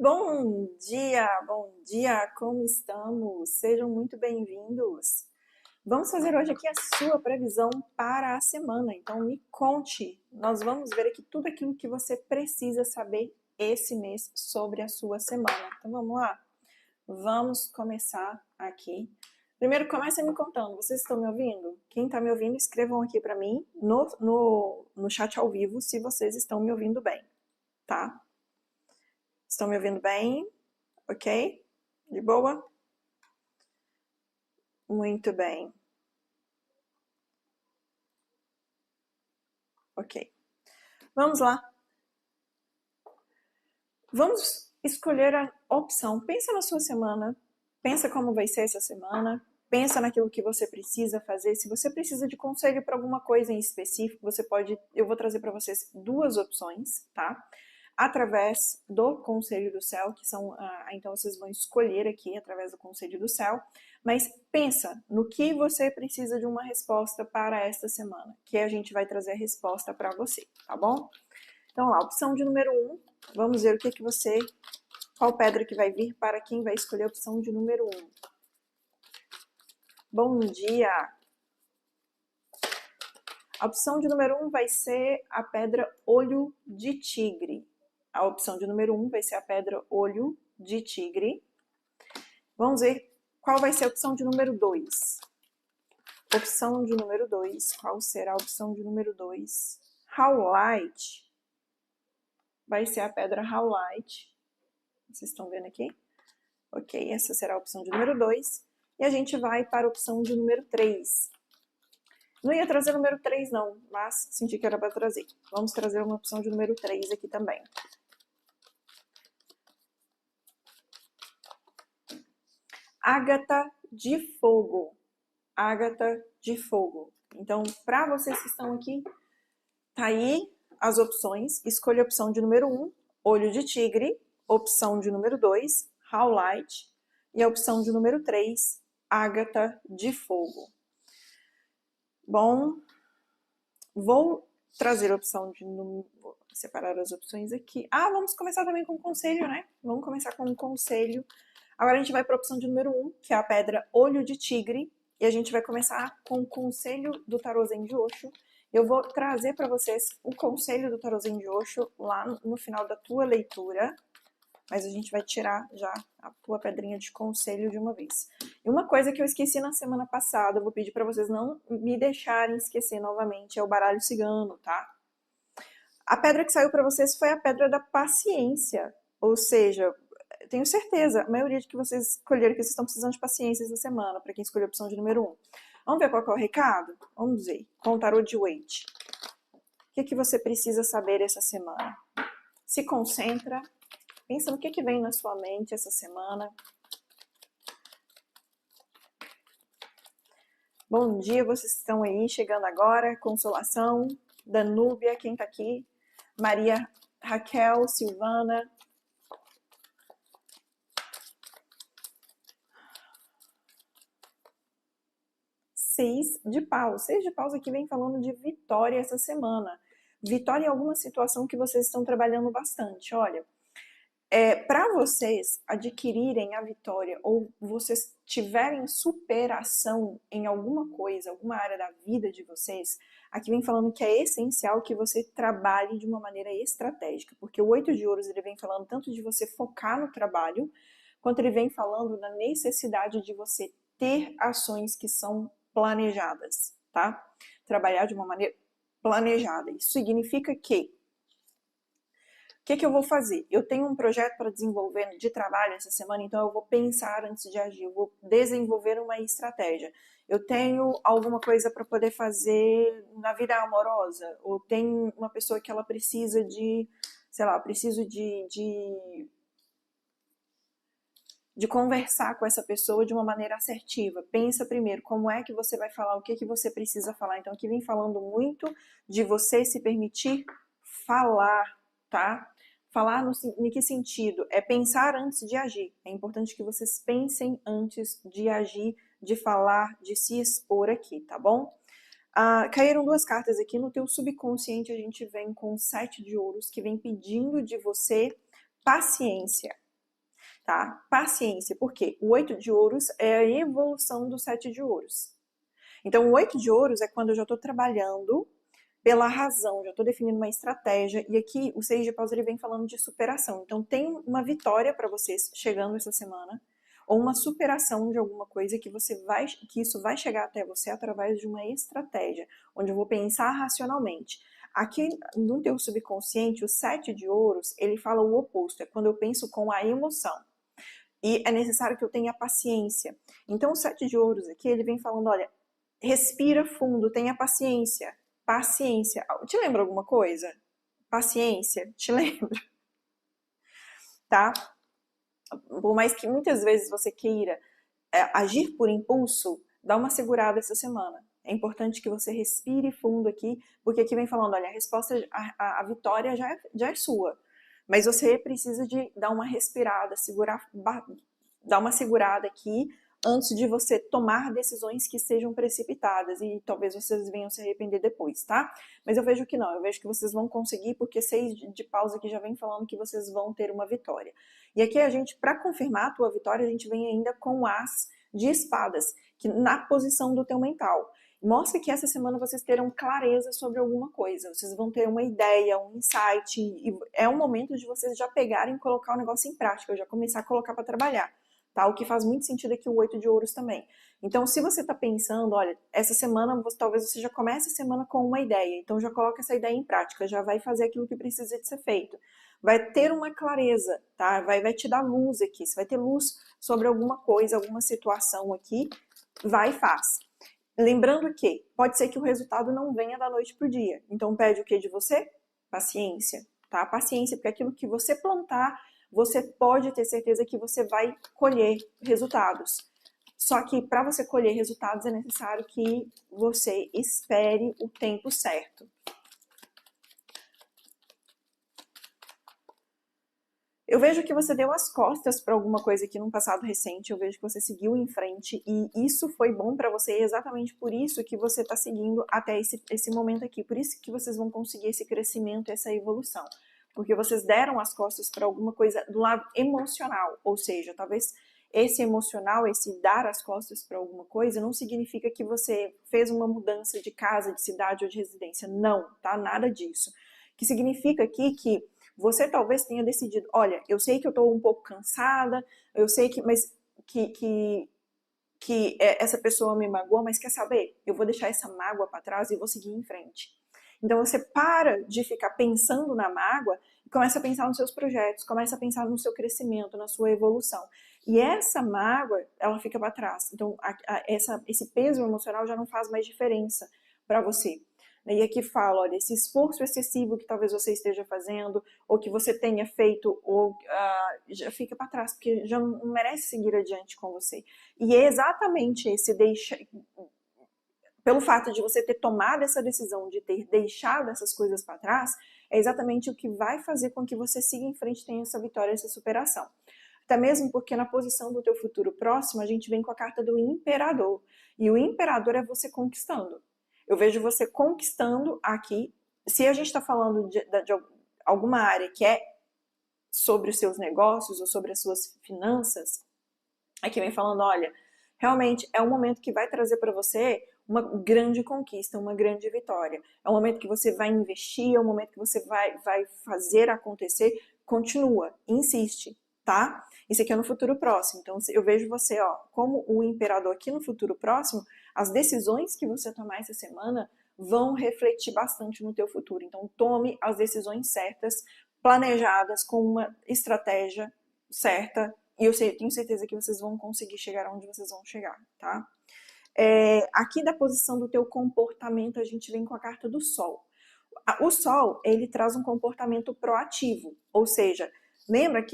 Bom dia, como estamos? Sejam muito bem-vindos. Vamos fazer hoje aqui a sua previsão para a semana. Então me conte, nós vamos ver aqui tudo aquilo que você precisa saber esse mês sobre a sua semana. Então vamos lá? Vamos começar aqui. Primeiro comece me contando, vocês estão me ouvindo? Quem está me ouvindo, escrevam aqui para mim no chat ao vivo se vocês estão me ouvindo bem, tá? Estão me ouvindo bem? Ok? De boa? Muito bem. Ok. Vamos lá. Vamos escolher a opção. Pensa na sua semana. Pensa como vai ser essa semana. Pensa naquilo que você precisa fazer. Se você precisa de conselho para alguma coisa em específico, você pode. Eu vou trazer para vocês duas opções, tá? Através do Conselho do Céu, que são. Então vocês vão escolher aqui através do Conselho do Céu. Mas pensa no que você precisa de uma resposta para esta semana, que a gente vai trazer a resposta para você, tá bom? Então lá, opção de número 1, vamos ver o que você, qual pedra que vai vir para quem vai escolher a opção de número 1. Bom dia! A opção de número 1 vai ser a pedra olho de tigre. A opção de número 1 vai ser a pedra olho de tigre. Vamos ver qual vai ser a opção de número 2. Opção de número 2, qual será a opção de número 2? Howlite. Vai ser a pedra Howlite. Vocês estão vendo aqui? Ok, essa será a opção de número 2. E a gente vai para a opção de número 3. Não ia trazer o número 3 não, mas senti que era para trazer. Vamos trazer uma opção de número 3 aqui também. Ágata de fogo. Ágata de fogo. Então, para vocês que estão aqui, tá aí as opções. Escolha a opção de número 1, olho de tigre. Opção de número 2, Howlite. E a opção de número 3, Ágata de fogo. Bom, vou trazer a opção de número... Vou separar as opções aqui. Vamos começar também com o conselho, né? Vamos começar com o conselho. Agora a gente vai para a opção de número 1, que é a pedra olho de tigre. E a gente vai começar com o conselho do tarô Zen de Osho. Eu vou trazer para vocês o conselho do tarô Zen de Osho lá no final da tua leitura. Mas a gente vai tirar já a tua pedrinha de conselho de uma vez. E uma coisa que eu esqueci na semana passada, eu vou pedir para vocês não me deixarem esquecer novamente, é o baralho cigano, tá? A pedra que saiu para vocês foi a pedra da paciência. Ou seja, tenho certeza, a maioria de que vocês escolheram que vocês estão precisando de paciência essa semana, para quem escolheu a opção de número 1. Vamos ver qual é o recado? Vamos ver, com o tarô de Waite. O que você precisa saber essa semana? Se concentra. Pensa no que vem na sua mente essa semana. Bom dia, vocês estão aí chegando agora. Consolação, Danúbia, quem tá aqui? Maria Raquel, Silvana. Seis de paus. Seis de paus aqui vem falando de vitória essa semana. Vitória em alguma situação que vocês estão trabalhando bastante. Olha, para vocês adquirirem a vitória ou vocês tiverem superação em alguma coisa, alguma área da vida de vocês, aqui vem falando que é essencial que você trabalhe de uma maneira estratégica, porque o 8 de ouros ele vem falando tanto de você focar no trabalho, quanto ele vem falando da necessidade de você ter ações que são planejadas, tá? Trabalhar de uma maneira planejada. Isso significa que o que eu vou fazer? Eu tenho um projeto para desenvolver de trabalho essa semana, então eu vou pensar antes de agir, eu vou desenvolver uma estratégia. Eu tenho alguma coisa para poder fazer na vida amorosa, ou tem uma pessoa que ela precisa de, sei lá, preciso de conversar com essa pessoa de uma maneira assertiva. Pensa primeiro como é que você vai falar, o que você precisa falar. Então aqui vem falando muito de você se permitir falar, tá? Falar em que sentido? É pensar antes de agir. É importante que vocês pensem antes de agir, de falar, de se expor aqui, tá bom? Caíram duas cartas aqui. No teu subconsciente a gente vem com 7 de ouros, que vem pedindo de você paciência. tá? Paciência, porque o 8 de ouros é a evolução do 7 de ouros. Então, o 8 de ouros é quando eu já estou trabalhando pela razão, já estou definindo uma estratégia, e aqui o 6 de paus ele vem falando de superação. Então, tem uma vitória para vocês chegando essa semana, ou uma superação de alguma coisa que que isso vai chegar até você através de uma estratégia, onde eu vou pensar racionalmente. Aqui no teu subconsciente, o 7 de ouros, ele fala o oposto, é quando eu penso com a emoção. E é necessário que eu tenha paciência. Então, o 7 de ouros aqui, ele vem falando, olha, respira fundo, tenha paciência. Paciência. Te lembra alguma coisa? Paciência, te lembra? Tá? Por mais que muitas vezes você queira agir por impulso, dá uma segurada essa semana. É importante que você respire fundo aqui, porque aqui vem falando, olha, a resposta, a vitória já é sua. Mas você precisa de dar uma respirada, dar uma segurada aqui, antes de você tomar decisões que sejam precipitadas e talvez vocês venham se arrepender depois, tá? Mas eu vejo que não, eu vejo que vocês vão conseguir, porque 6 de paus aqui já vem falando que vocês vão ter uma vitória. E aqui a gente, para confirmar a tua vitória, a gente vem ainda com o as de espadas, que na posição do teu mental. Mostra que essa semana vocês terão clareza sobre alguma coisa, vocês vão ter uma ideia, um insight, e é o momento de vocês já pegarem e colocar o negócio em prática, já começar a colocar para trabalhar. Tá? O que faz muito sentido aqui o 8 de ouros também. Então, se você está pensando, olha, essa semana, talvez você já comece a semana com uma ideia, então já coloca essa ideia em prática, já vai fazer aquilo que precisa de ser feito. Vai ter uma clareza, tá? Vai te dar luz aqui, você vai ter luz sobre alguma coisa, alguma situação aqui, vai e faz. Lembrando que pode ser que o resultado não venha da noite pro dia, então pede o que de você? Paciência, tá? Paciência, porque aquilo que você plantar, você pode ter certeza que você vai colher resultados. Só que para você colher resultados é necessário que você espere o tempo certo. Eu vejo que você deu as costas para alguma coisa aqui num passado recente, eu vejo que você seguiu em frente e isso foi bom para você, e exatamente por isso que você está seguindo até esse momento aqui, por isso que vocês vão conseguir esse crescimento, essa evolução. Porque vocês deram as costas para alguma coisa do lado emocional, ou seja, talvez esse emocional, esse dar as costas para alguma coisa, não significa que você fez uma mudança de casa, de cidade ou de residência. Não, tá? Nada disso. Que significa aqui que você talvez tenha decidido, olha, eu sei que eu estou um pouco cansada, eu sei que, mas que essa pessoa me magoou, mas quer saber? Eu vou deixar essa mágoa para trás e vou seguir em frente. Então você para de ficar pensando na mágoa e começa a pensar nos seus projetos, começa a pensar no seu crescimento, na sua evolução. E essa mágoa, ela fica para trás. Então esse peso emocional já não faz mais diferença para você. E aqui fala, olha, esse esforço excessivo que talvez você esteja fazendo, ou que você tenha feito, ou já fica para trás, porque já não merece seguir adiante com você. E é exatamente esse pelo fato de você ter tomado essa decisão, de ter deixado essas coisas para trás, é exatamente o que vai fazer com que você siga em frente e tenha essa vitória, essa superação. Até mesmo porque na posição do teu futuro próximo, a gente vem com a carta do imperador. E o imperador é você conquistando. Eu vejo você conquistando aqui. Se a gente está falando de alguma área que é sobre os seus negócios ou sobre as suas finanças, aqui vem falando, olha, realmente é um momento que vai trazer para você uma grande conquista, uma grande vitória. É um momento que você vai investir, é um momento que você vai fazer acontecer. Continua, insiste, tá? Isso aqui é no futuro próximo. Então, eu vejo você, ó, como o imperador aqui no futuro próximo, as decisões que você tomar essa semana vão refletir bastante no teu futuro. Então, tome as decisões certas, planejadas, com uma estratégia certa, e eu tenho certeza que vocês vão conseguir chegar onde vocês vão chegar, tá? Aqui da posição do teu comportamento, a gente vem com a carta do Sol. O Sol, ele traz um comportamento proativo, ou seja, lembra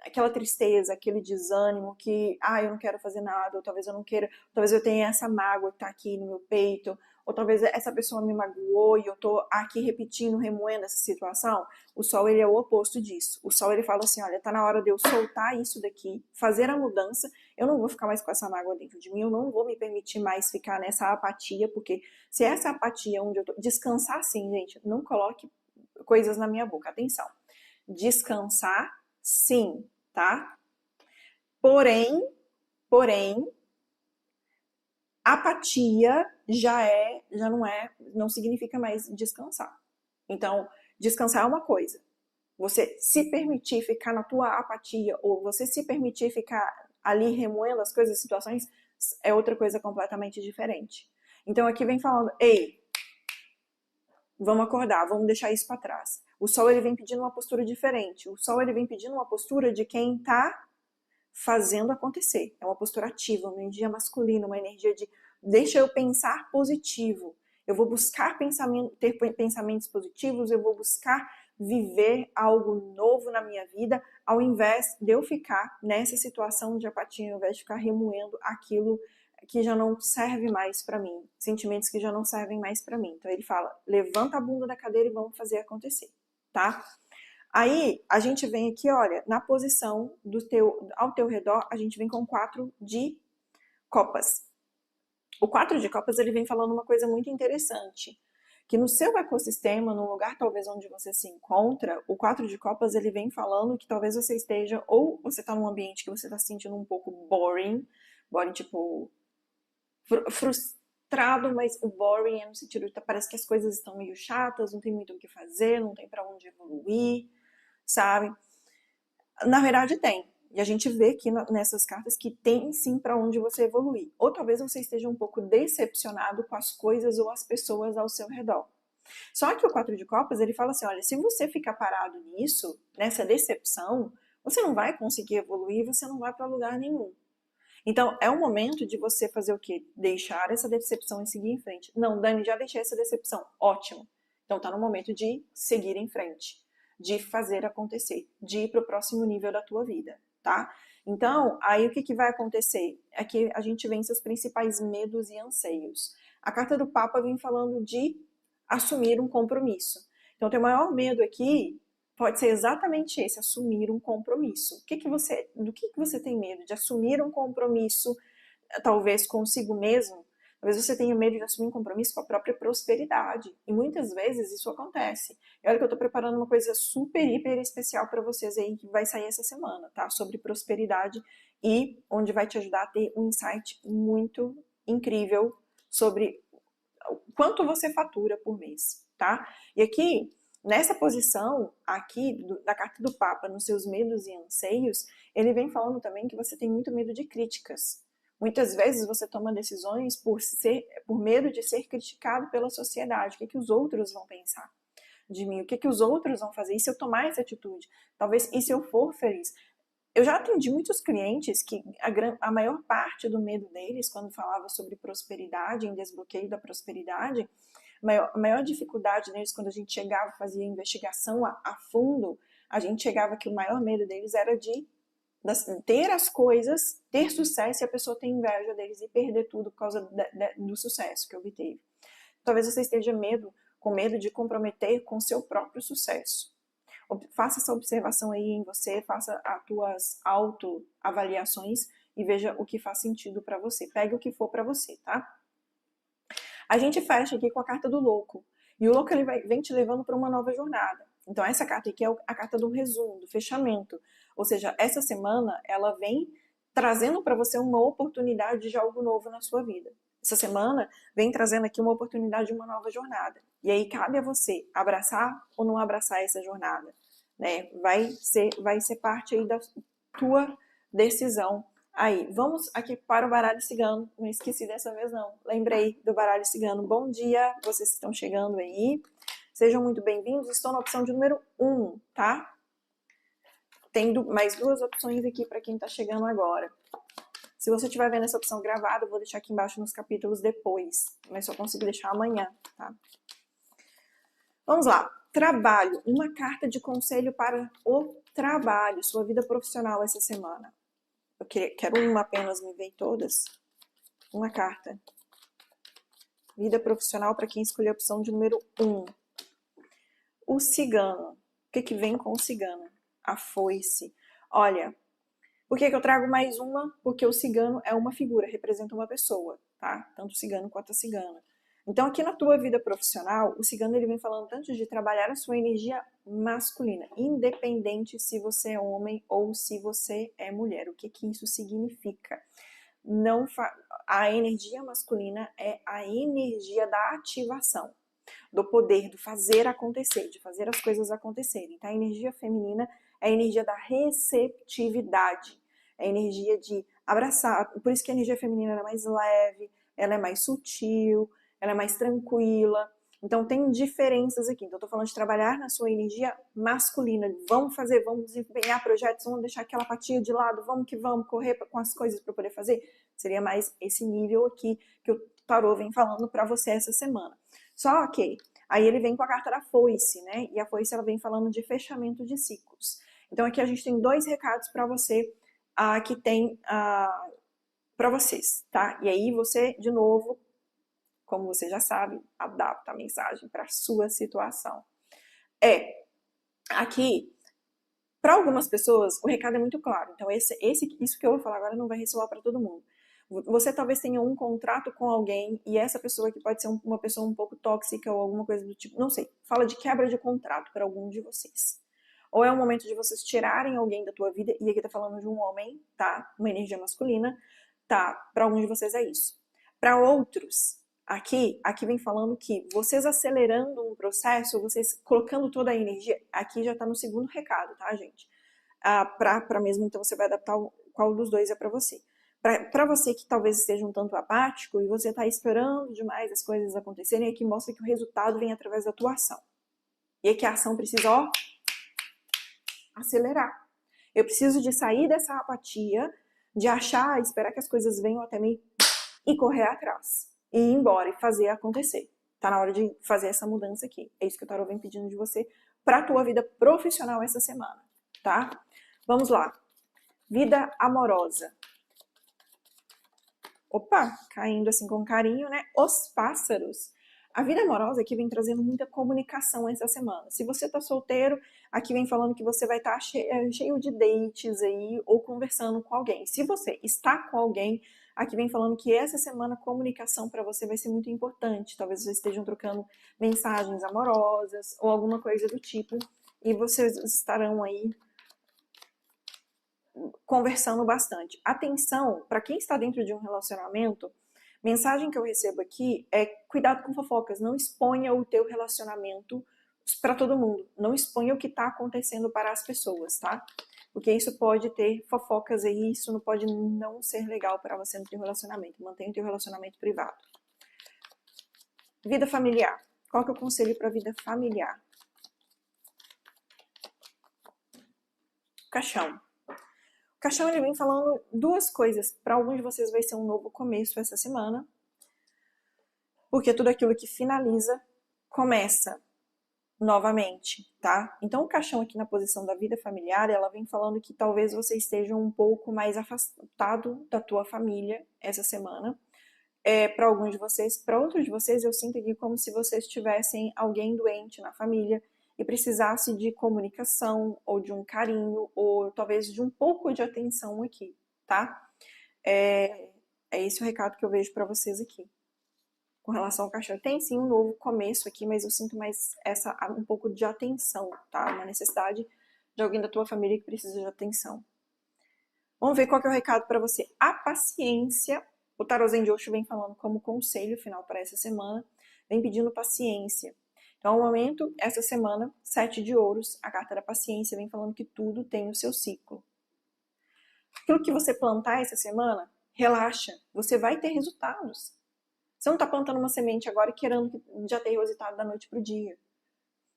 aquela tristeza, aquele desânimo que, eu não quero fazer nada, ou talvez eu não queira, talvez eu tenha essa mágoa que tá aqui no meu peito, ou talvez essa pessoa me magoou e eu tô aqui repetindo, remoendo essa situação. O Sol, ele é o oposto disso. O Sol, ele fala assim, olha, tá na hora de eu soltar isso daqui, fazer a mudança, eu não vou ficar mais com essa mágoa dentro de mim, eu não vou me permitir mais ficar nessa apatia, porque se essa apatia onde eu tô... Descansar sim, gente, não coloque coisas na minha boca, atenção. Descansar sim, tá? Porém, apatia não significa mais descansar. Então, descansar é uma coisa. Você se permitir ficar na tua apatia ou você se permitir ficar ali remoendo as coisas, as situações, é outra coisa completamente diferente. Então aqui vem falando, ei, vamos acordar, vamos deixar isso para trás. O sol ele vem pedindo uma postura diferente. O sol ele vem pedindo uma postura de quem está fazendo acontecer. É uma postura ativa, uma energia masculina, uma energia de deixa eu pensar positivo. Eu vou buscar ter pensamentos positivos, eu vou buscar viver algo novo na minha vida, ao invés de eu ficar nessa situação de apatia, ao invés de ficar remoendo aquilo que já não serve mais para mim, sentimentos que já não servem mais para mim. Então ele fala, levanta a bunda da cadeira e vamos fazer acontecer, tá? Aí a gente vem aqui, olha, na posição ao teu redor, a gente vem com 4 de copas. O 4 de copas ele vem falando uma coisa muito interessante, que no seu ecossistema, no lugar talvez onde você se encontra, o 4 de copas ele vem falando que talvez você esteja, ou você está num ambiente que você está se sentindo um pouco boring tipo frustrado, mas o boring é no sentido de parece que as coisas estão meio chatas, não tem muito o que fazer, não tem para onde evoluir, sabe? Na verdade tem. E a gente vê aqui nessas cartas que tem sim para onde você evoluir. Ou talvez você esteja um pouco decepcionado com as coisas ou as pessoas ao seu redor. Só que o 4 de copas, ele fala assim, olha, se você ficar parado nisso, nessa decepção, você não vai conseguir evoluir, você não vai para lugar nenhum. Então, é o momento de você fazer o quê? Deixar essa decepção e seguir em frente. Não, Dani, já deixei essa decepção. Ótimo. Então, tá no momento de seguir em frente, de fazer acontecer, de ir para o próximo nível da tua vida, tá? Então, aí o que vai acontecer? É que a gente vence os principais medos e anseios. A carta do Papa vem falando de assumir um compromisso. Então, teu maior medo aqui pode ser exatamente esse, assumir um compromisso. Do que você tem medo? De assumir um compromisso, talvez consigo mesmo? Talvez você tenha medo de assumir um compromisso com a própria prosperidade. E muitas vezes isso acontece. E olha que eu tô preparando uma coisa super, hiper especial para vocês aí, que vai sair essa semana, tá? Sobre prosperidade e onde vai te ajudar a ter um insight muito incrível sobre quanto você fatura por mês, tá? E aqui, nessa posição aqui da carta do Papa, nos seus medos e anseios, ele vem falando também que você tem muito medo de críticas. Muitas vezes você toma decisões por medo de ser criticado pela sociedade. O que os outros vão pensar de mim? O que os outros vão fazer? E se eu tomar essa atitude? Talvez, e se eu for feliz? Eu já atendi muitos clientes que a maior parte do medo deles, quando falava sobre prosperidade, em desbloqueio da prosperidade, a maior dificuldade deles, quando a gente chegava, fazia investigação a fundo, a gente chegava que o maior medo deles era de ter as coisas, ter sucesso e a pessoa ter inveja deles e perder tudo por causa do sucesso que obteve. Talvez você esteja com medo de comprometer com seu próprio sucesso. Faça essa observação aí em você, faça as tuas autoavaliações e veja o que faz sentido para você. Pegue o que for para você, tá? A gente fecha aqui com a carta do louco. E o louco ele vem te levando para uma nova jornada. Então essa carta aqui é a carta do resumo, do fechamento. Ou seja, essa semana ela vem trazendo para você uma oportunidade de algo novo na sua vida. Essa semana vem trazendo aqui uma oportunidade de uma nova jornada. E aí cabe a você abraçar ou não abraçar essa jornada, né? Vai ser parte aí da tua decisão. Aí, vamos aqui para o baralho cigano. Não esqueci dessa vez não. Lembrei do baralho cigano. Bom dia, vocês que estão chegando aí. Sejam muito bem-vindos. Estou na opção de número 1, tá? Tem mais 2 opções aqui para quem está chegando agora. Se você estiver vendo essa opção gravada, eu vou deixar aqui embaixo nos capítulos depois, mas só consigo deixar amanhã, tá? Vamos lá. Trabalho. Uma carta de conselho para o trabalho, sua vida profissional essa semana. Eu quero uma apenas, me veio todas. Uma carta. Vida profissional para quem escolheu a opção de número 1. O cigano. O que vem com o cigano? A foice. Olha, por que eu trago mais uma? Porque o cigano é uma figura, representa uma pessoa, tá? Tanto o cigano quanto a cigana. Então, aqui na tua vida profissional, o cigano ele vem falando tanto de trabalhar a sua energia masculina, independente se você é homem ou se você é mulher. O que que isso significa? Não A energia masculina é a energia da ativação, do poder, do fazer acontecer, de fazer as coisas acontecerem. Então, a energia feminina é a energia da receptividade, é a energia de abraçar. Por isso que a energia feminina é mais leve, ela é mais sutil, ela é mais tranquila. Então, tem diferenças aqui. Então, eu tô falando de trabalhar na sua energia masculina. Vamos fazer, vamos desempenhar projetos, vamos deixar aquela apatia de lado, vamos que vamos, correr com as coisas para poder fazer. Seria mais esse nível aqui que o tarô vem falando para você essa semana. Só que aí ele vem com a carta da foice, né? E a foice ela vem falando de fechamento de ciclos. Então aqui a gente tem 2 recados para você que tem para vocês, tá? E aí você, de novo, como você já sabe, adapta a mensagem para a sua situação. Aqui, para algumas pessoas, o recado é muito claro. Então isso que eu vou falar agora não vai ressoar para todo mundo. Você talvez tenha um contrato com alguém e essa pessoa aqui pode ser uma pessoa um pouco tóxica ou alguma coisa do tipo, não sei. Fala de quebra de contrato para algum de vocês. Ou é um momento de vocês tirarem alguém da tua vida, e aqui tá falando de um homem, tá? Uma energia masculina, tá? Para alguns de vocês é isso. Para outros, aqui vem falando que vocês acelerando um processo, vocês colocando toda a energia, aqui já tá no segundo recado, tá, gente? Para mesmo, então você vai adaptar qual dos dois é para você. Para você que talvez esteja um tanto apático e você está esperando demais as coisas acontecerem, aqui mostra que o resultado vem através da tua ação. E aqui a ação precisa, acelerar. Eu preciso de sair dessa apatia, de achar, esperar que as coisas venham até mim e correr atrás. E ir embora e fazer acontecer. Tá na hora de fazer essa mudança aqui. É isso que o tarô vem pedindo de você para a tua vida profissional essa semana, tá? Vamos lá. Vida amorosa. Opa, caindo assim com carinho, né? Os pássaros. A vida amorosa aqui vem trazendo muita comunicação essa semana. Se você tá solteiro, aqui vem falando que você vai estar cheio de dates aí ou conversando com alguém. Se você está com alguém, aqui vem falando que essa semana a comunicação para você vai ser muito importante. Talvez vocês estejam trocando mensagens amorosas ou alguma coisa do tipo e vocês estarão aí conversando bastante. Atenção, para quem está dentro de um relacionamento, mensagem que eu recebo aqui é cuidado com fofocas, não exponha o teu relacionamento para todo mundo, não exponha o que está acontecendo para as pessoas, tá? Porque isso pode ter fofocas aí, isso não pode não ser legal para você no teu relacionamento, mantenha o teu relacionamento privado. Vida familiar. Qual que é o conselho para a vida familiar? Caixão. O caixão ele vem falando 2 coisas. Para alguns de vocês vai ser um novo começo essa semana, porque tudo aquilo que finaliza começa novamente, tá? Então o caixão aqui na posição da vida familiar, ela vem falando que talvez você esteja um pouco mais afastado da tua família essa semana. Para alguns de vocês, para outros de vocês eu sinto aqui como se vocês tivessem alguém doente na família e precisasse de comunicação ou de um carinho ou talvez de um pouco de atenção aqui, tá? É esse o recado que eu vejo para vocês aqui. Com relação ao caixão, tem sim um novo começo aqui, mas eu sinto mais um pouco de atenção, tá? Uma necessidade de alguém da tua família que precisa de atenção. Vamos ver qual que é o recado para você. A paciência. O Tarô Zen de Osho vem falando como conselho final para essa semana, vem pedindo paciência. Então, ao momento, essa semana, 7 de ouros, a carta da paciência vem falando que tudo tem o seu ciclo. Aquilo que você plantar essa semana, relaxa, você vai ter resultados. Você não está plantando uma semente agora e querendo já ter resultado da noite para o dia.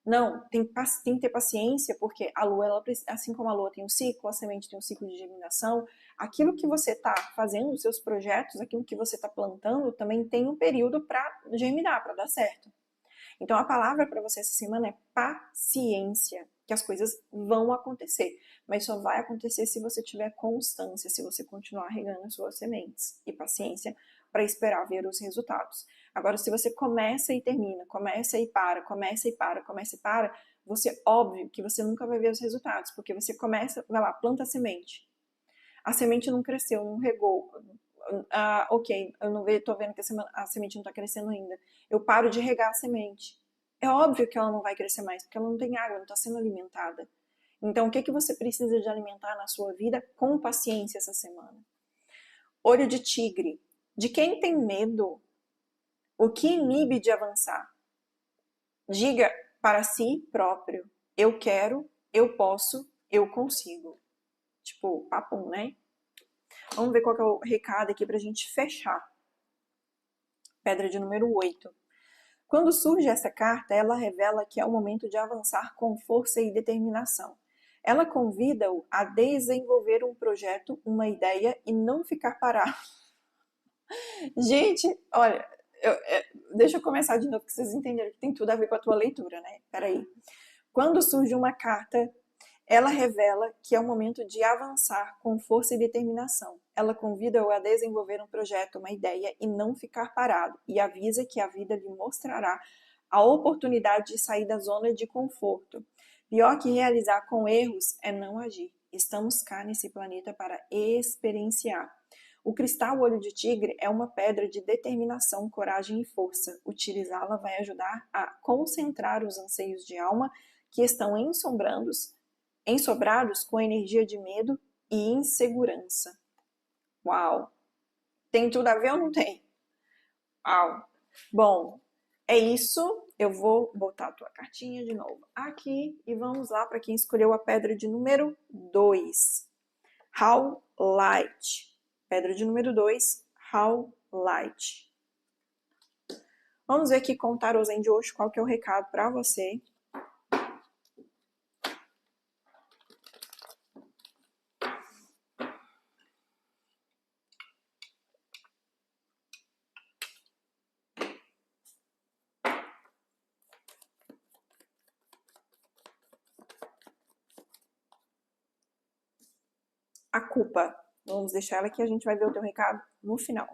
Não, tem que ter paciência, porque a lua, assim como a lua tem um ciclo, a semente tem um ciclo de germinação, aquilo que você está fazendo, os seus projetos, aquilo que você está plantando, também tem um período para germinar, para dar certo. Então a palavra para você essa semana é paciência, que as coisas vão acontecer, mas só vai acontecer se você tiver constância, se você continuar regando as suas sementes e paciência para esperar ver os resultados. Agora, se você começa e termina, começa e para, começa e para, começa e para, você, óbvio que você nunca vai ver os resultados, porque você começa, vai lá, planta a semente. A semente não cresceu, não regou, ok, eu não tô vendo que a semente não está crescendo ainda. Eu paro de regar a semente. É óbvio que ela não vai crescer mais, porque ela não tem água, não está sendo alimentada. Então, o que você precisa de alimentar na sua vida com paciência essa semana? Olho de tigre. De quem tem medo? O que inibe de avançar? Diga para si próprio: eu quero, eu posso, eu consigo. Tipo, papum, né? Vamos ver qual que é o recado aqui pra gente fechar. Pedra de número 8. Quando surge essa carta, ela revela que é o momento de avançar com força e determinação. Ela convida-o a desenvolver um projeto, uma ideia e não ficar parado. Gente, olha, deixa eu começar de novo, que vocês entenderam que tem tudo a ver com a tua leitura, né? Peraí. Quando surge uma carta, ela revela que é o momento de avançar com força e determinação. Ela convida-o a desenvolver um projeto, uma ideia e não ficar parado, e avisa que a vida lhe mostrará a oportunidade de sair da zona de conforto. Pior que realizar com erros é não agir. Estamos cá nesse planeta para experienciar. O cristal olho de tigre é uma pedra de determinação, coragem e força. Utilizá-la vai ajudar a concentrar os anseios de alma que estão ensobrados com energia de medo e insegurança. Uau! Tem tudo a ver ou não tem? Uau! Bom, é isso. Eu vou botar a tua cartinha de novo aqui e vamos lá para quem escolheu a pedra de número 2. How Light. Pedra de número 2, How Light. Vamos ver aqui com o tarô Zen de hoje qual que é o recado para você. A culpa. Vamos deixar ela aqui, a gente vai ver o teu recado no final.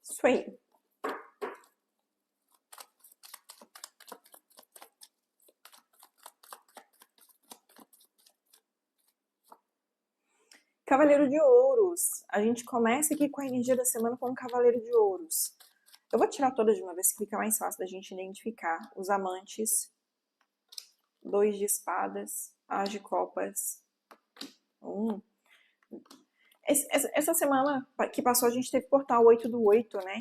Isso aí. Cavaleiro de Ouros. A gente começa aqui com a energia da semana com o Cavaleiro de Ouros. Eu vou tirar todas de uma vez que fica mais fácil da gente identificar. Os amantes, 2 de espadas, as de copas. Essa semana que passou a gente teve portal 8 do 8, né?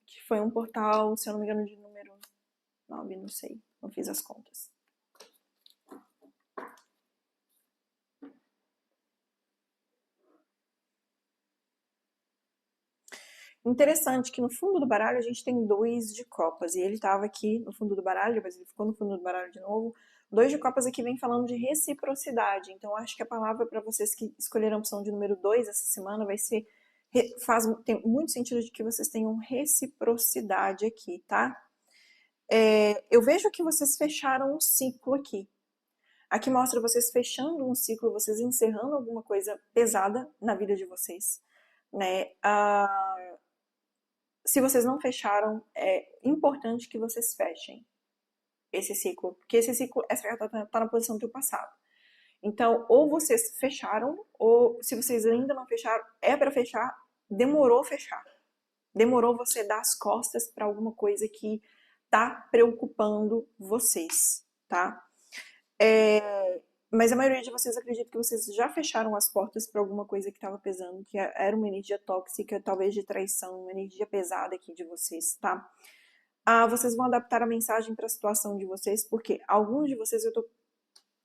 Que foi um portal, se eu não me engano, de número 9, não sei. Não fiz as contas. Interessante que no fundo do baralho a gente tem 2 de copas. E ele estava aqui no fundo do baralho, mas ele ficou no fundo do baralho de novo. 2 de copas aqui vem falando de reciprocidade. Então acho que a palavra para vocês que escolheram a opção de número 2 essa semana vai ser... tem muito sentido de que vocês tenham reciprocidade aqui, tá? Eu vejo que vocês fecharam um ciclo aqui. Aqui mostra vocês fechando um ciclo, vocês encerrando alguma coisa pesada na vida de vocês, né? Se vocês não fecharam, é importante que vocês fechem esse ciclo, porque esse ciclo, essa carta tá na posição do passado. Então, ou vocês fecharam, ou se vocês ainda não fecharam, é para fechar, demorou fechar. Demorou você dar as costas para alguma coisa que tá preocupando vocês, tá? Mas a maioria de vocês acredita que vocês já fecharam as portas para alguma coisa que estava pesando, que era uma energia tóxica, talvez de traição, uma energia pesada aqui de vocês, tá? Vocês vão adaptar a mensagem para a situação de vocês, porque alguns de vocês eu tô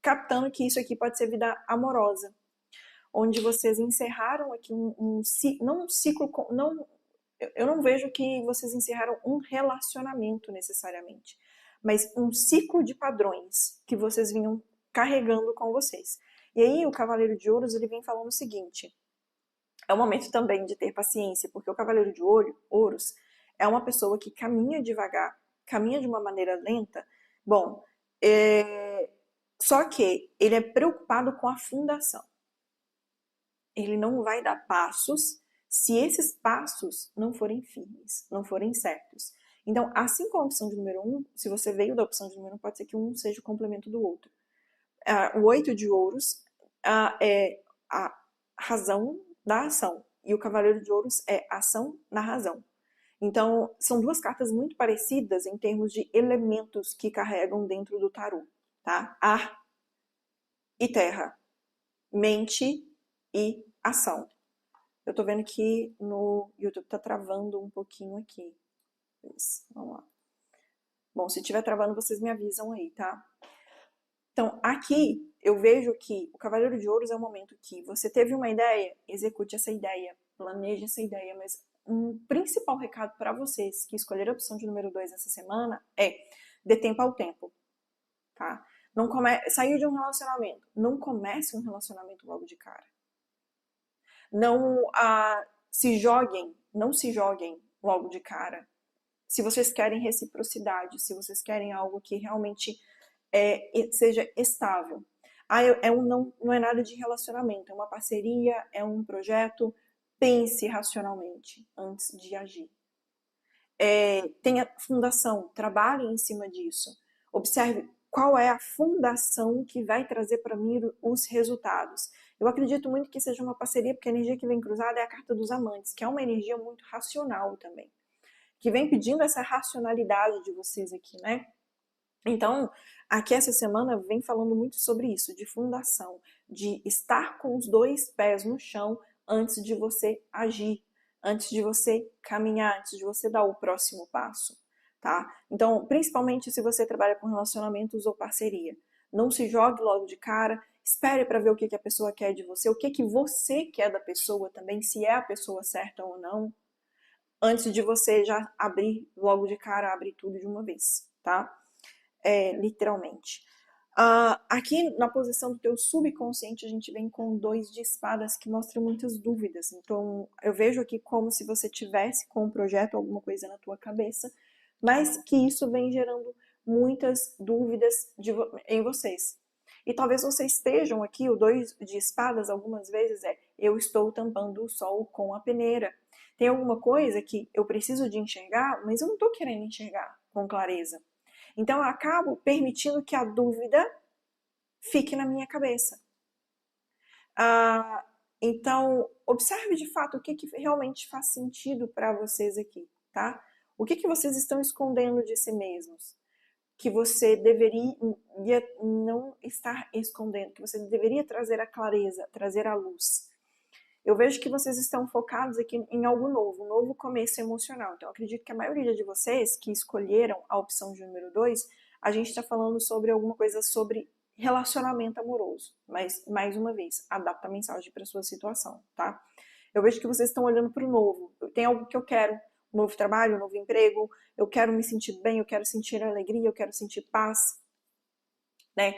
captando que isso aqui pode ser vida amorosa, onde vocês encerraram aqui não um ciclo, eu não vejo que vocês encerraram um relacionamento necessariamente, mas um ciclo de padrões que vocês vinham carregando com vocês. E aí o Cavaleiro de Ouros, ele vem falando o seguinte: é o momento também de ter paciência, porque o Cavaleiro de Ouros é uma pessoa que caminha devagar, caminha de uma maneira lenta. Bom, Só que ele é preocupado com a fundação. Ele não vai dar passos se esses passos não forem firmes, não forem certos. Então, assim como a opção de número 1, se você veio da opção de número 1, pode ser que um seja o complemento do outro. O 8 de ouros é a razão da ação. E o cavaleiro de ouros é ação na razão. Então, são duas cartas muito parecidas em termos de elementos que carregam dentro do tarô, tá? Ar e terra. Mente e ação. Eu tô vendo que no YouTube tá travando um pouquinho aqui. Vamos lá. Bom, se tiver travando, vocês me avisam aí, tá? Então, aqui eu vejo que o Cavaleiro de Ouros é o momento que você teve uma ideia, execute essa ideia, planeje essa ideia, mas um principal recado para vocês que escolheram a opção de número 2 essa semana é dê tempo ao tempo, tá? Não saiu de um relacionamento, não comece um relacionamento logo de cara. Não não se joguem logo de cara. Se vocês querem reciprocidade, se vocês querem algo que realmente seja estável. Não é nada de relacionamento, é uma parceria, é um projeto. Pense racionalmente antes de agir. Tenha fundação, trabalhe em cima disso. Observe qual é a fundação que vai trazer para mim os resultados. Eu acredito muito que seja uma parceria, porque a energia que vem cruzada é a carta dos amantes, que é uma energia muito racional também, que vem pedindo essa racionalidade de vocês aqui, né? Então, aqui essa semana vem falando muito sobre isso, de fundação, de estar com os dois pés no chão antes de você agir, antes de você caminhar, antes de você dar o próximo passo, tá? Então, principalmente se você trabalha com relacionamentos ou parceria, não se jogue logo de cara, espere para ver o que a pessoa quer de você, o que você quer da pessoa também, se é a pessoa certa ou não, antes de você já abrir logo de cara, abrir tudo de uma vez, tá? Literalmente. Aqui na posição do teu subconsciente a gente vem com 2 de espadas que mostram muitas dúvidas. Então eu vejo aqui como se você tivesse com um projeto, alguma coisa na tua cabeça, mas que isso vem gerando muitas dúvidas em vocês. E talvez vocês estejam aqui, o 2 de espadas algumas vezes eu estou tampando o sol com a peneira. Tem alguma coisa que eu preciso de enxergar, mas eu não estou querendo enxergar com clareza. Então, eu acabo permitindo que a dúvida fique na minha cabeça. Então, observe de fato o que realmente faz sentido para vocês aqui, tá? O que vocês estão escondendo de si mesmos? Que você deveria não estar escondendo, que você deveria trazer a clareza, trazer a luz. Eu vejo que vocês estão focados aqui em algo novo, um novo começo emocional. Então, eu acredito que a maioria de vocês que escolheram a opção de número 2, a gente está falando sobre alguma coisa sobre relacionamento amoroso. Mas, mais uma vez, adapta a mensagem para a sua situação, tá? Eu vejo que vocês estão olhando para o novo. Tem algo que eu quero, um novo trabalho, um novo emprego, eu quero me sentir bem, eu quero sentir alegria, eu quero sentir paz, né?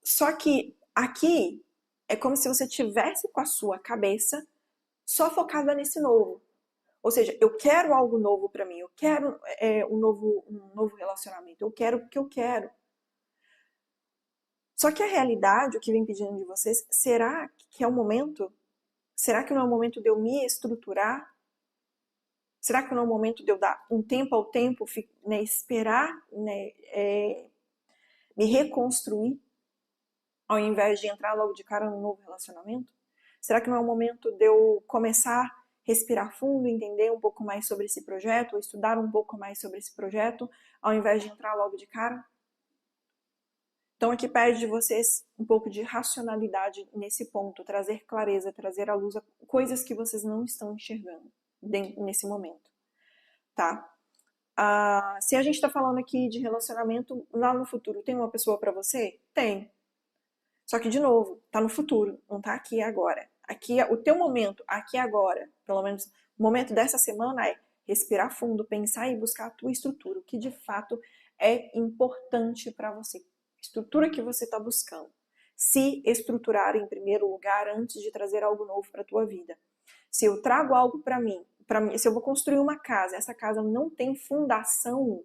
Só que aqui é como se você tivesse com a sua cabeça só focada nesse novo. Ou seja, eu quero algo novo para mim, eu quero um novo relacionamento, eu quero o que eu quero. Só que a realidade, o que vem pedindo de vocês, será que é o momento? Será que não é o momento de eu me estruturar? Será que não é o momento de eu dar um tempo ao tempo, né, esperar, né, me reconstruir? Ao invés de entrar logo de cara num novo relacionamento? Será que não é o momento de eu começar a respirar fundo, entender um pouco mais sobre esse projeto, ou estudar um pouco mais sobre esse projeto, ao invés de entrar logo de cara? Então aqui pede de vocês um pouco de racionalidade nesse ponto, trazer clareza, trazer à luz coisas que vocês não estão enxergando nesse momento, tá? Se a gente está falando aqui de relacionamento, lá no futuro, tem uma pessoa para você? Tem. Só que, de novo, tá no futuro, não tá aqui e agora. Aqui, o teu momento, aqui e agora, pelo menos o momento dessa semana é respirar fundo, pensar e buscar a tua estrutura, o que de fato é importante para você. Estrutura que você está buscando. Se estruturar em primeiro lugar antes de trazer algo novo para a tua vida. Se eu trago algo para mim, se eu vou construir uma casa, essa casa não tem fundação,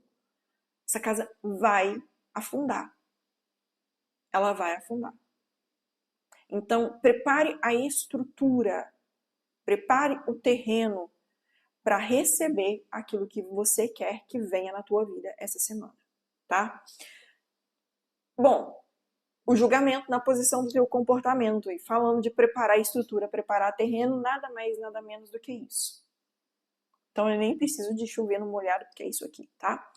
essa casa vai afundar. Ela vai afundar. Então, prepare a estrutura, prepare o terreno para receber aquilo que você quer que venha na tua vida essa semana, tá? Bom, o julgamento na posição do teu comportamento e falando de preparar a estrutura, preparar terreno, nada mais, nada menos do que isso. Então, eu nem preciso de chover no molhado, porque é isso aqui, tá?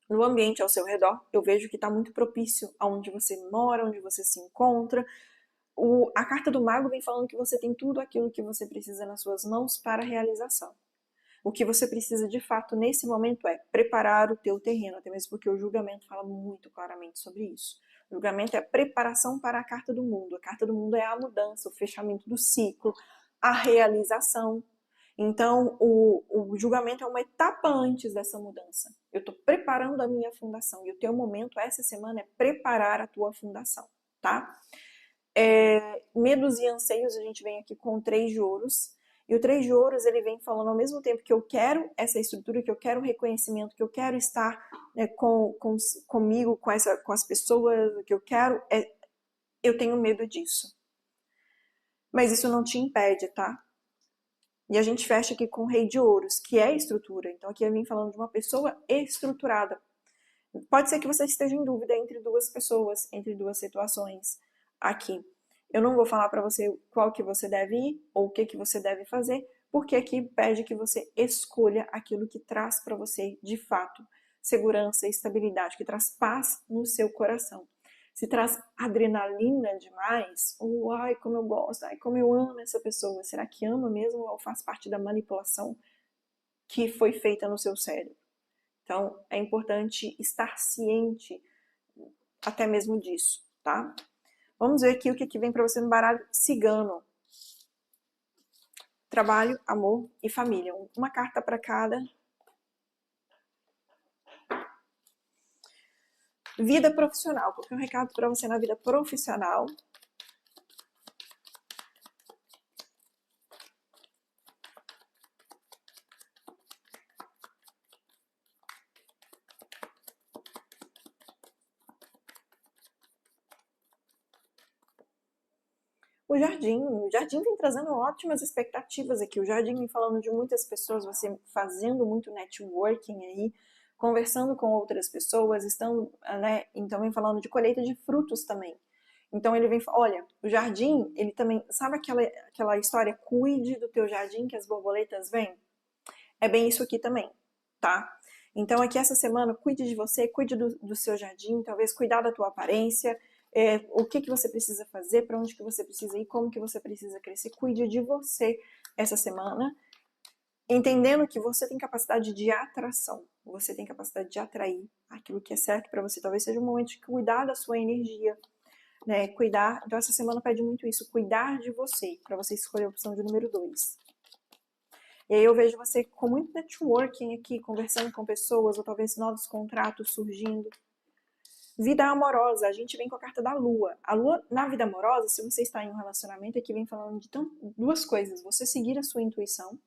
No ambiente ao seu redor, eu vejo que está muito propício aonde você mora, onde você se encontra. A carta do mago vem falando que você tem tudo aquilo que você precisa nas suas mãos para a realização. O que você precisa de fato nesse momento é preparar o teu terreno, até mesmo porque o julgamento fala muito claramente sobre isso. O julgamento é a preparação para a carta do mundo. A carta do mundo é a mudança, o fechamento do ciclo, a realização. Então, o julgamento é uma etapa antes dessa mudança. Eu estou preparando a minha fundação. E o teu momento essa semana é preparar a tua fundação, tá? Medos e anseios, a gente vem aqui com o 3 de ouros. E o 3 de ouros, ele vem falando ao mesmo tempo que eu quero essa estrutura, que eu quero reconhecimento, que eu quero estar comigo, com as pessoas, que eu quero, eu tenho medo disso. Mas isso não te impede, tá? E a gente fecha aqui com o Rei de Ouros, que é estrutura. Então aqui eu vim falando de uma pessoa estruturada. Pode ser que você esteja em dúvida entre duas pessoas, entre duas situações aqui. Eu não vou falar para você qual que você deve ir ou o que você deve fazer, porque aqui pede que você escolha aquilo que traz para você, de fato, segurança e estabilidade, que traz paz no seu coração. Se traz adrenalina demais, ou ai, como eu gosto, ai, como eu amo essa pessoa, será que ama mesmo ou faz parte da manipulação que foi feita no seu cérebro? Então, é importante estar ciente até mesmo disso, tá? Vamos ver aqui o que vem para você no baralho cigano. Trabalho, amor e família. Uma carta para cada. Vida profissional. Qual que é um recado para você na vida profissional? O jardim vem trazendo ótimas expectativas aqui. O jardim vem falando de muitas pessoas, você fazendo muito networking aí, conversando com outras pessoas, estando, né? Então vem falando de colheita de frutos também. Então ele vem, olha, o jardim, ele também, sabe aquela história, cuide do teu jardim que as borboletas vêm? É bem isso aqui também, tá? Então aqui essa semana, cuide de você, cuide do seu jardim, talvez cuidar da tua aparência, o que você precisa fazer, para onde que você precisa ir, como que você precisa crescer, cuide de você essa semana, entendendo que você tem capacidade de atração, você tem capacidade de atrair aquilo que é certo para você, talvez seja um momento de cuidar da sua energia, né, cuidar, então essa semana pede muito isso, cuidar de você, para você escolher a opção de número 2. E aí eu vejo você com muito networking aqui, conversando com pessoas, ou talvez novos contratos surgindo. Vida amorosa, a gente vem com a carta da Lua. A Lua, na vida amorosa, se você está em um relacionamento, aqui vem falando de duas coisas. Você seguir a sua intuição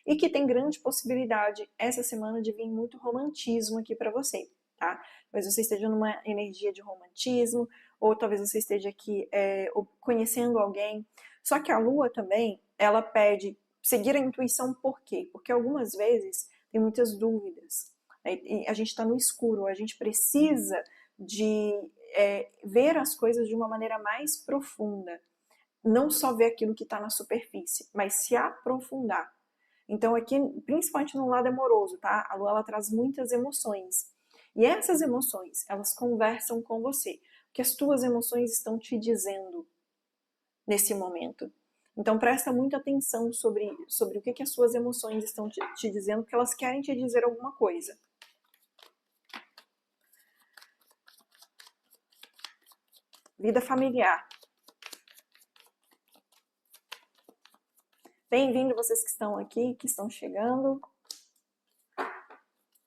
e que tem grande possibilidade essa semana de vir muito romantismo aqui para você, tá? Talvez você esteja numa energia de romantismo, ou talvez você esteja aqui conhecendo alguém. Só que a Lua também, ela pede seguir a intuição, por quê? Porque algumas vezes tem muitas dúvidas. A gente está no escuro, a gente precisa de ver as coisas de uma maneira mais profunda. Não só ver aquilo que está na superfície, mas se aprofundar. Então aqui, principalmente no lado amoroso, tá? A Lua, ela traz muitas emoções. E essas emoções, elas conversam com você. O que as tuas emoções estão te dizendo nesse momento. Então presta muita atenção sobre o que as suas emoções estão te dizendo, porque elas querem te dizer alguma coisa. Vida familiar. Bem-vindo vocês que estão aqui, que estão chegando.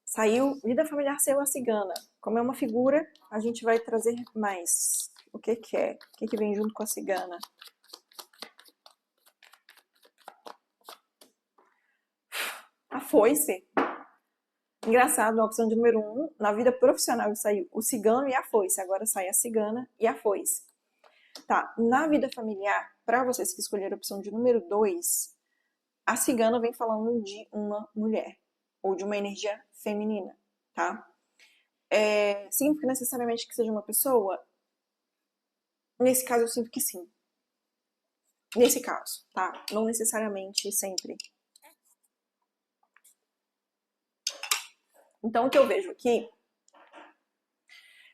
Saiu vida familiar seu a cigana. Como é uma figura, a gente vai trazer mais. O que é? O que vem junto com a cigana? A foice. Engraçado, a opção de número 1, na vida profissional saiu o cigano e a foice, agora sai a cigana e a foice. Tá, na vida familiar, para vocês que escolheram a opção de número 2, a cigana vem falando de uma mulher, ou de uma energia feminina, tá? Significa necessariamente que seja uma pessoa? Nesse caso, eu sinto que sim. Nesse caso, tá? Não necessariamente sempre. Então, o que eu vejo aqui,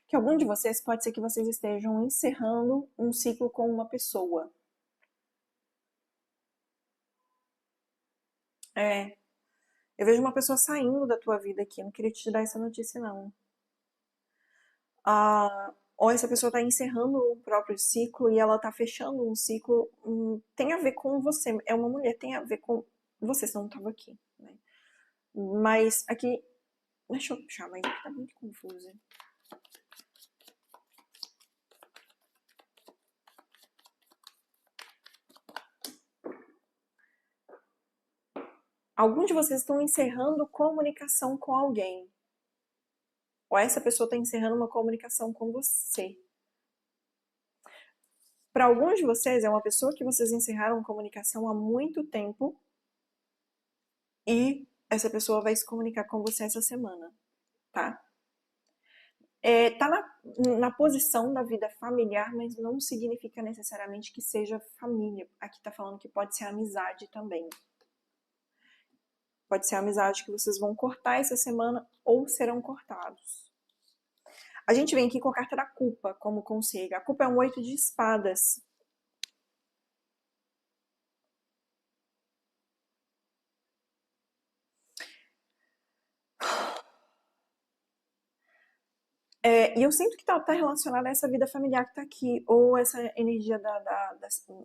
que algum de vocês, pode ser que vocês estejam encerrando um ciclo com uma pessoa. Eu vejo uma pessoa saindo da tua vida aqui, eu não queria te dar essa notícia, não. Ou essa pessoa está encerrando o próprio ciclo e ela está fechando um ciclo, tem a ver com você, é uma mulher, tem a ver com você, senão não estava aqui, né? Mas aqui, deixa eu puxar, mas aqui tá muito confuso. Alguns de vocês estão encerrando comunicação com alguém. Ou essa pessoa está encerrando uma comunicação com você. Para alguns de vocês, é uma pessoa que vocês encerraram comunicação há muito tempo e essa pessoa vai se comunicar com você essa semana, tá? Tá na posição da vida familiar, mas não significa necessariamente que seja família. Aqui tá falando que pode ser amizade também. Pode ser amizade que vocês vão cortar essa semana ou serão cortados. A gente vem aqui com a carta da culpa como conselho. A culpa é um 8 de espadas. E eu sinto que tá relacionada a essa vida familiar que tá aqui, ou essa energia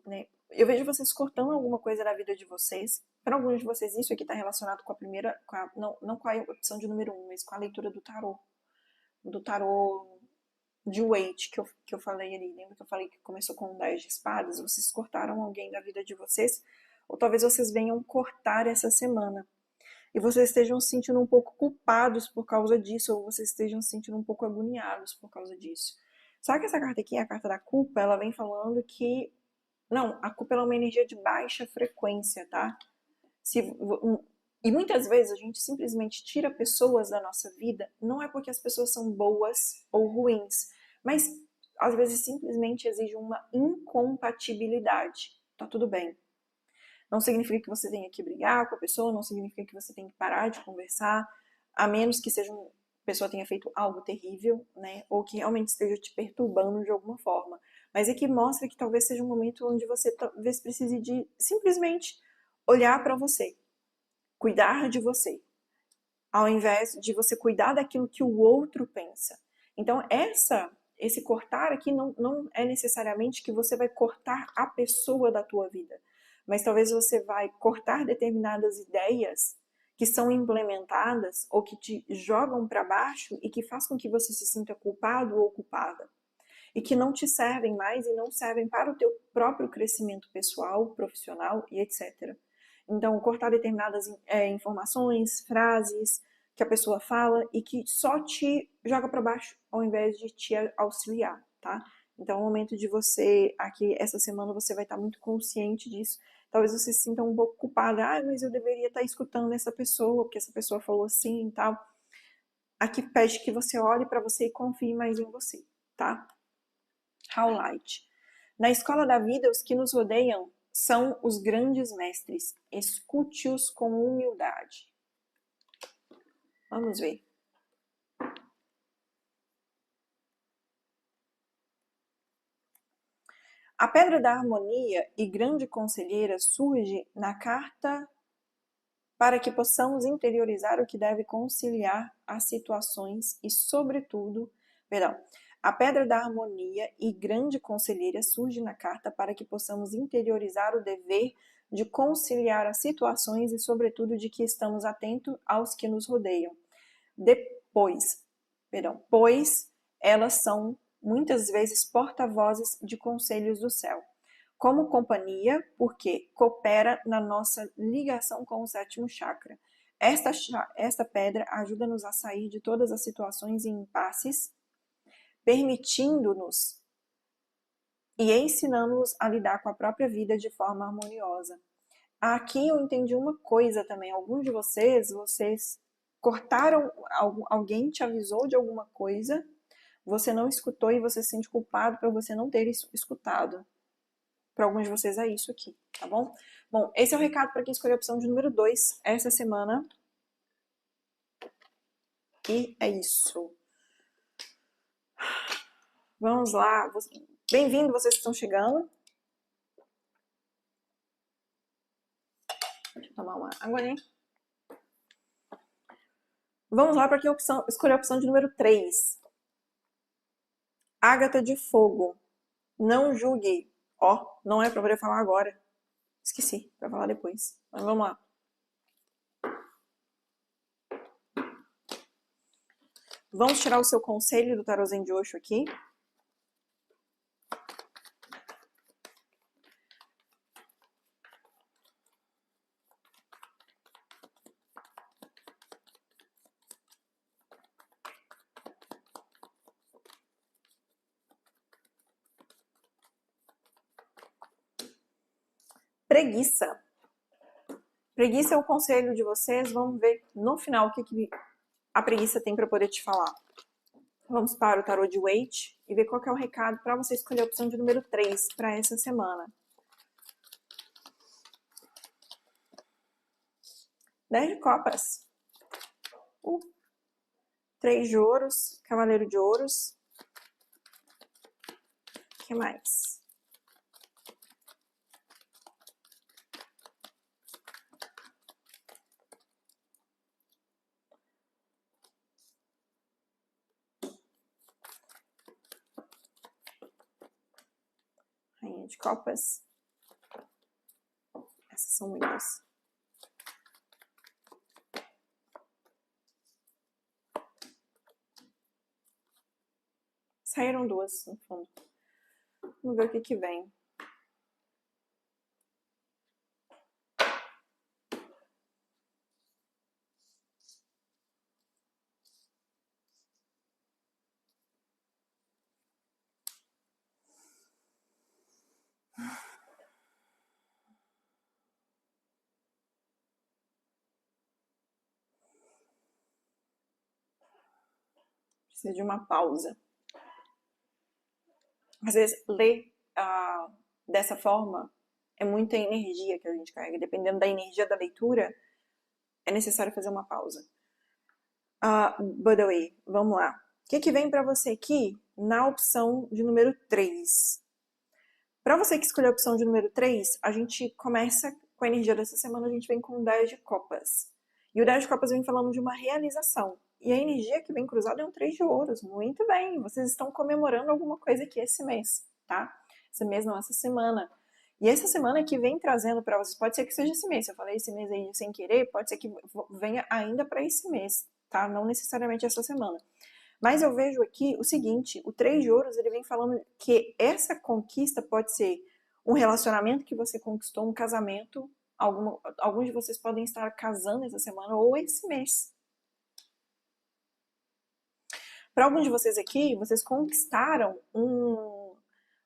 né? Eu vejo vocês cortando alguma coisa da vida de vocês. Para alguns de vocês, isso aqui tá relacionado com a primeira, não com a opção de número 1, mas com a leitura do tarô. Do tarô de Waite que eu falei ali. Lembra que eu falei que começou com 10 de espadas? Vocês cortaram alguém da vida de vocês, ou talvez vocês venham cortar essa semana. E vocês estejam se sentindo um pouco culpados por causa disso, ou vocês estejam se sentindo um pouco agoniados por causa disso. Só que essa carta aqui, a carta da culpa, ela vem falando que, não, a culpa é uma energia de baixa frequência, tá? E muitas vezes a gente simplesmente tira pessoas da nossa vida, não é porque as pessoas são boas ou ruins, mas às vezes simplesmente exige uma incompatibilidade. Tá tudo bem. Não significa que você tenha que brigar com a pessoa, não significa que você tenha que parar de conversar, a menos que seja uma pessoa tenha feito algo terrível, né? Ou que realmente esteja te perturbando de alguma forma. Mas é que mostra que talvez seja um momento onde você talvez precise de simplesmente olhar para você, cuidar de você, ao invés de você cuidar daquilo que o outro pensa. Então, esse cortar aqui não é necessariamente que você vai cortar a pessoa da tua vida, mas talvez você vai cortar determinadas ideias que são implementadas ou que te jogam para baixo e que faz com que você se sinta culpado ou culpada e que não te servem mais e não servem para o teu próprio crescimento pessoal, profissional e etc. Então, cortar determinadas informações, frases que a pessoa fala e que só te joga para baixo ao invés de te auxiliar, tá? Então, é o momento de você, aqui, essa semana, você vai estar muito consciente disso. Talvez você se sinta um pouco culpada. Ah, mas eu deveria estar escutando essa pessoa, porque essa pessoa falou assim e tal. Aqui pede que você olhe para você e confie mais em você, tá? Howlight. Na escola da vida, os que nos rodeiam são os grandes mestres. Escute-os com humildade. Vamos ver. A pedra da harmonia e grande conselheira surge na carta para que possamos interiorizar o que deve conciliar as situações e, sobretudo, a pedra da harmonia e grande conselheira surge na carta para que possamos interiorizar o dever de conciliar as situações e, sobretudo, de que estamos atentos aos que nos rodeiam. Pois elas são muitas vezes porta-vozes de conselhos do céu. Como companhia, porque coopera na nossa ligação com o sétimo chakra. Esta pedra ajuda-nos a sair de todas as situações e impasses, permitindo-nos e ensinando-nos a lidar com a própria vida de forma harmoniosa. Aqui eu entendi uma coisa também. Alguns de vocês cortaram, alguém te avisou de alguma coisa, você não escutou e você se sente culpado por você não ter escutado. Para alguns de vocês é isso aqui, tá bom? Bom, esse é o recado para quem escolheu a opção de número 2 essa semana. E é isso. Vamos lá. Bem-vindo vocês que estão chegando. Deixa eu tomar uma água, né? Vamos lá para quem escolheu a opção de número 3. Ágata de fogo. Não julgue. Ó, não é para poder falar agora. Esqueci, para falar depois. Mas vamos lá. Vamos tirar o seu conselho do tarô Zen de Osho aqui. Preguiça. Preguiça é o conselho de vocês. Vamos ver no final o que a preguiça tem para poder te falar. Vamos para o tarô de Waite e ver qual que é o recado para você escolher a opção de número 3 para essa semana. 10 de copas. 3 de ouros, cavaleiro de ouros. O que mais? Rainha de copas. Essas são muitas. Saíram 2, no fundo. Vamos ver o que vem. Precisa de uma pausa. Às vezes, ler dessa forma é muita energia que a gente carrega. Dependendo da energia da leitura, é necessário fazer uma pausa. Badawi, vamos lá. O que vem para você aqui na opção de número 3? Para você que escolheu a opção de número 3, a gente começa com a energia dessa semana, a gente vem com o 10 de copas. E o 10 de copas vem falando de uma realização. E a energia que vem cruzada é um 3 de ouros. Muito bem, vocês estão comemorando alguma coisa aqui esse mês, tá? Esse mês não, essa semana. E essa semana que vem trazendo para vocês, pode ser que seja esse mês, se eu falei esse mês aí sem querer, pode ser que venha ainda para esse mês, tá? Não necessariamente essa semana. Mas eu vejo aqui o seguinte, o 3 de ouros, ele vem falando que essa conquista pode ser um relacionamento que você conquistou, um casamento, alguns de vocês podem estar casando essa semana ou esse mês. Para alguns de vocês aqui, vocês conquistaram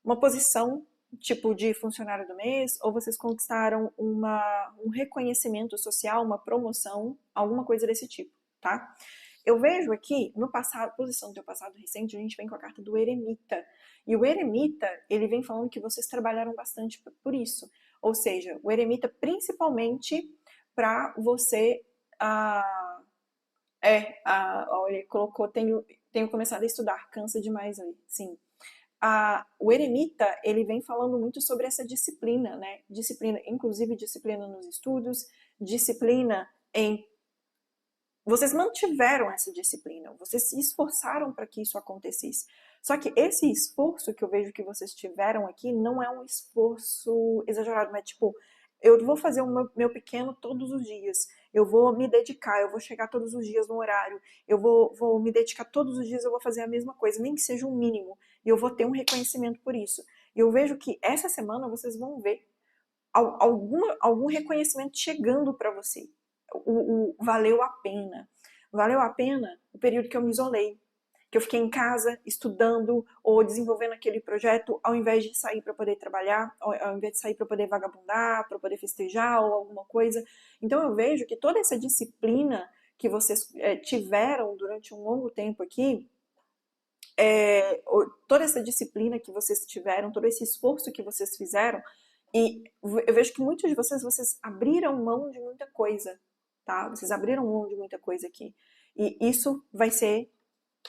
uma posição tipo de funcionário do mês, ou vocês conquistaram um reconhecimento social, uma promoção, alguma coisa desse tipo, tá? Eu vejo aqui, no passado, posição do teu passado recente, a gente vem com a carta do eremita. E o eremita, ele vem falando que vocês trabalharam bastante por isso. Ou seja, o eremita principalmente para você... ele colocou, tenho começado a estudar, cansa demais aí, sim. O eremita, ele vem falando muito sobre essa disciplina, né? Disciplina, inclusive disciplina nos estudos, disciplina em... Vocês mantiveram essa disciplina, vocês se esforçaram para que isso acontecesse. Só que esse esforço que eu vejo que vocês tiveram aqui não é um esforço exagerado, mas tipo, eu vou fazer o meu pequeno todos os dias, eu vou me dedicar, eu vou chegar todos os dias no horário, eu vou me dedicar todos os dias, eu vou fazer a mesma coisa, nem que seja um mínimo, e eu vou ter um reconhecimento por isso. E eu vejo que essa semana vocês vão ver algum reconhecimento chegando para você. valeu a pena. Valeu a pena o período que eu me isolei, que eu fiquei em casa estudando ou desenvolvendo aquele projeto, ao invés de sair para poder trabalhar, ao invés de sair para poder vagabundar, para poder festejar ou alguma coisa. Então eu vejo que toda essa disciplina que vocês tiveram durante um longo tempo aqui, toda essa disciplina que vocês tiveram, todo esse esforço que vocês fizeram, e eu vejo que muitos de vocês abriram mão de muita coisa, tá? Vocês abriram mão de muita coisa aqui. E isso vai ser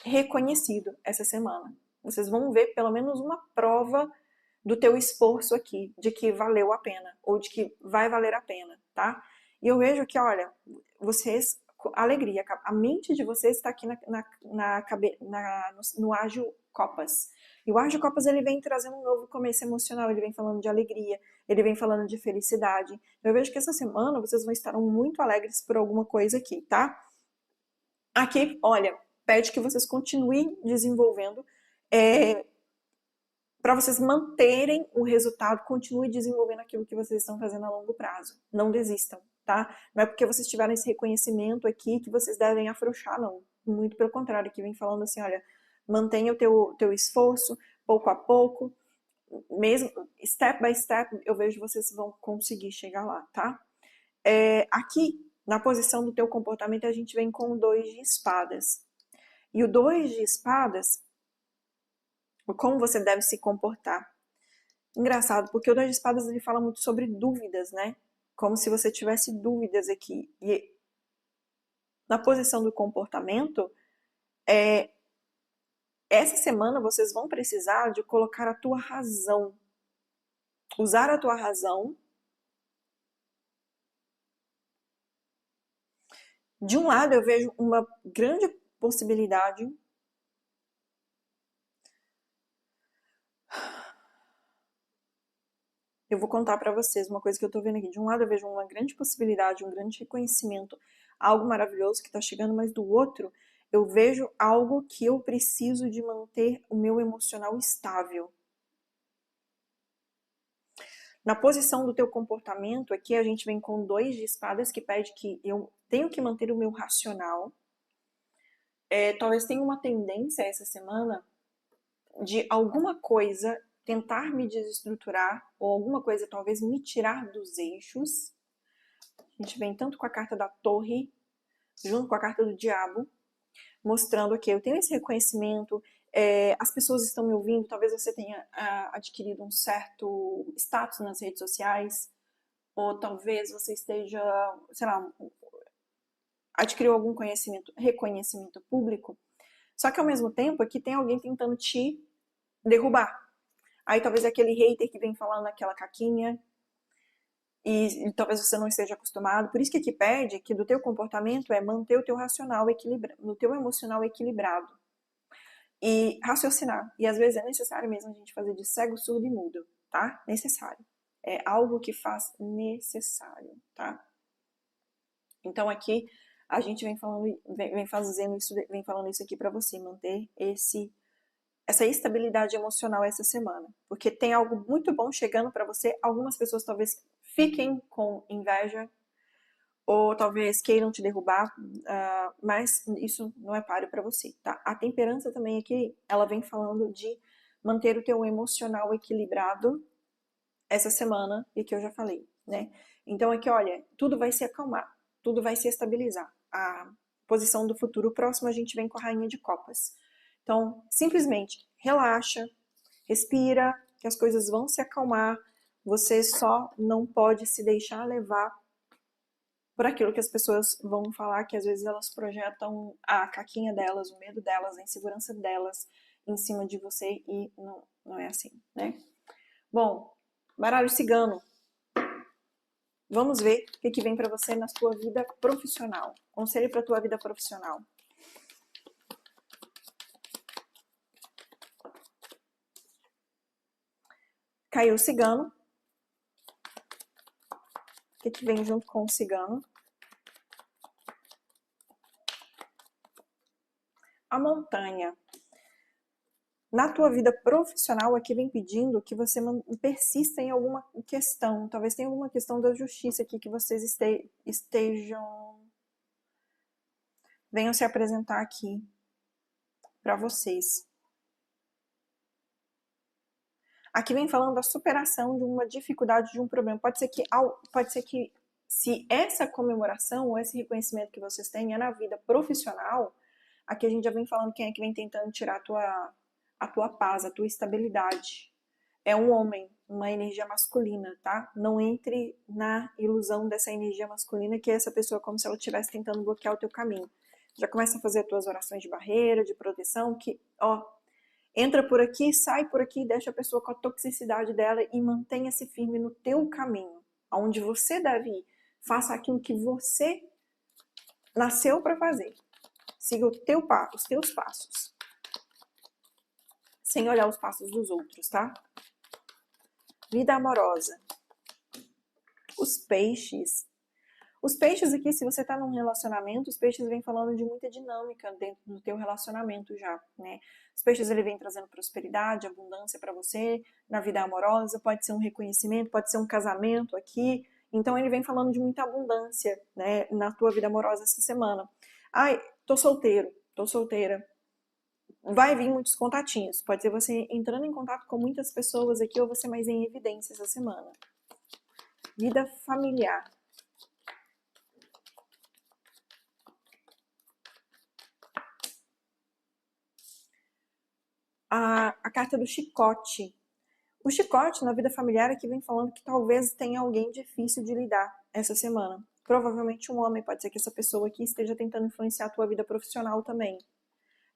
reconhecido essa semana. Vocês vão ver pelo menos uma prova do teu esforço aqui, de que valeu a pena, ou de que vai valer a pena, tá? E eu vejo que, olha, vocês, alegria, a mente de vocês está aqui no Ágil Copas. E o Ágil Copas, ele vem trazendo um novo começo emocional, ele vem falando de alegria, ele vem falando de felicidade. Eu vejo que essa semana vocês vão estar muito alegres por alguma coisa aqui, tá? Aqui, olha, pede que vocês continuem desenvolvendo para vocês manterem o resultado, continue desenvolvendo aquilo que vocês estão fazendo a longo prazo. Não desistam, tá? Não é porque vocês tiveram esse reconhecimento aqui que vocês devem afrouxar, não. Muito pelo contrário, que vem falando assim, olha, mantenha o teu esforço, pouco a pouco, mesmo step by step, eu vejo que vocês vão conseguir chegar lá, tá? Aqui, na posição do teu comportamento, a gente vem com o 2 de espadas. E o 2 de espadas, como você deve se comportar. Engraçado, porque o 2 de espadas ele fala muito sobre dúvidas, né? Como se você tivesse dúvidas aqui. E na posição do comportamento, essa semana vocês vão precisar de colocar a tua razão. Usar a tua razão. De um lado, eu vejo uma grande possibilidade eu vou contar para vocês uma coisa que eu tô vendo aqui. De um lado eu vejo uma grande possibilidade, um grande reconhecimento, algo maravilhoso que tá chegando, mas do outro eu vejo algo que eu preciso de manter o meu emocional estável. Na posição do teu comportamento, aqui a gente vem com 2 de espadas que pede que eu tenho que manter o meu racional. Talvez tenha uma tendência essa semana de alguma coisa tentar me desestruturar ou alguma coisa talvez me tirar dos eixos. A gente vem tanto com a carta da torre, junto com a carta do diabo, mostrando que eu tenho esse reconhecimento, as pessoas estão me ouvindo, talvez você tenha adquirido um certo status nas redes sociais, ou talvez você esteja, sei lá, adquiriu algum reconhecimento público, só que ao mesmo tempo aqui tem alguém tentando te derrubar. Aí talvez aquele hater que vem falando aquela caquinha, e talvez você não esteja acostumado. Por isso que aqui pede que do teu comportamento é manter o teu racional equilibrado, o teu emocional equilibrado. E raciocinar. E às vezes é necessário mesmo a gente fazer de cego, surdo e mudo, tá? Necessário. É algo que faz necessário, tá? Então aqui a gente vem falando isso aqui para você, manter essa estabilidade emocional essa semana, porque tem algo muito bom chegando para você. Algumas pessoas talvez fiquem com inveja ou talvez queiram te derrubar, mas isso não é páreo para você, tá? A temperança também aqui, ela vem falando de manter o teu emocional equilibrado essa semana, e que eu já falei, né? Então aqui, olha, tudo vai se acalmar, tudo vai se estabilizar. A posição do futuro próximo a gente vem com a rainha de copas. Então, simplesmente relaxa, respira, que as coisas vão se acalmar. Você só não pode se deixar levar por aquilo que as pessoas vão falar, que às vezes elas projetam a caquinha delas, o medo delas, a insegurança delas em cima de você, e não é assim, né? Bom, baralho cigano. Vamos ver o que vem para você na sua vida profissional. Conselho para a tua vida profissional. Caiu o cigano. O que vem junto com o cigano? A montanha. Na tua vida profissional, aqui vem pedindo que você persista em alguma questão. Talvez tenha alguma questão da justiça aqui que vocês estejam... Venham se apresentar aqui para vocês. Aqui vem falando da superação de uma dificuldade, de um problema. Pode ser que se essa comemoração ou esse reconhecimento que vocês têm é na vida profissional, aqui a gente já vem falando quem é que vem tentando tirar a tua paz, a tua estabilidade. É um homem, uma energia masculina, tá? Não entre na ilusão dessa energia masculina, que é essa pessoa como se ela estivesse tentando bloquear o teu caminho. Já começa a fazer as tuas orações de barreira, de proteção, que, ó, entra por aqui, sai por aqui, deixa a pessoa com a toxicidade dela e mantenha-se firme no teu caminho, aonde você deve ir. Faça aquilo que você nasceu para fazer. Siga os teus passos. Sem olhar os passos dos outros, tá? Vida amorosa. Os peixes. Os peixes aqui, se você tá num relacionamento, os peixes vêm falando de muita dinâmica dentro do teu relacionamento já, né? Os peixes, ele vem trazendo prosperidade, abundância para você, na vida amorosa, pode ser um reconhecimento, pode ser um casamento aqui. Então, ele vem falando de muita abundância, né, na tua vida amorosa essa semana. Ai, tô solteiro, tô solteira. Vai vir muitos contatinhos. Pode ser você entrando em contato com muitas pessoas aqui ou você mais em evidência essa semana. Vida familiar. A carta do chicote. O chicote na vida familiar aqui vem falando que talvez tenha alguém difícil de lidar essa semana. Provavelmente um homem, pode ser que essa pessoa aqui esteja tentando influenciar a tua vida profissional também.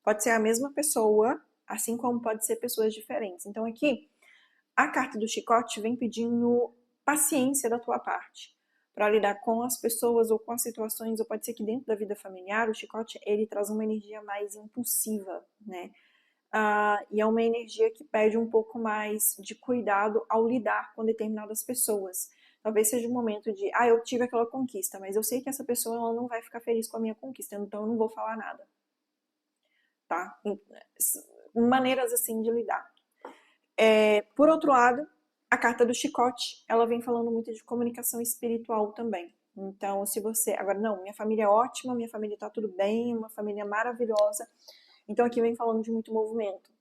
Pode ser a mesma pessoa, assim como pode ser pessoas diferentes. Então aqui, a carta do chicote vem pedindo paciência da tua parte para lidar com as pessoas ou com as situações, ou pode ser que dentro da vida familiar o chicote ele traz uma energia mais impulsiva, né? E é uma energia que pede um pouco mais de cuidado ao lidar com determinadas pessoas. Talvez seja um momento de, eu tive aquela conquista, mas eu sei que essa pessoa ela não vai ficar feliz com a minha conquista, então eu não vou falar nada. Tá? Maneiras assim de lidar. Por outro lado, a carta do chicote, ela vem falando muito de comunicação espiritual também. Então, se você... Agora, não, minha família é ótima, minha família tá tudo bem, uma família maravilhosa. Então, aqui vem falando de muito movimento,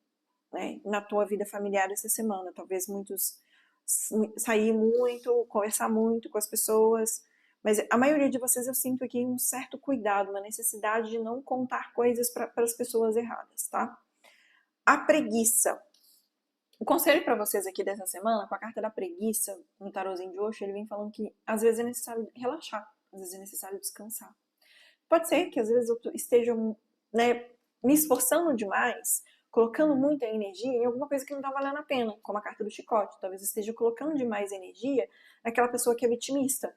né, na tua vida familiar essa semana. Talvez muitos sair muito, conversar muito com as pessoas. Mas a maioria de vocês eu sinto aqui um certo cuidado, uma necessidade de não contar coisas para as pessoas erradas, tá? A preguiça. O conselho para vocês aqui dessa semana, com a carta da preguiça, no tarôzinho de hoje, ele vem falando que às vezes é necessário relaxar, às vezes é necessário descansar. Pode ser que às vezes eu esteja, né, me esforçando demais, colocando muita energia em alguma coisa que não está valendo a pena, como a carta do chicote. Talvez eu esteja colocando demais energia naquela pessoa que é vitimista.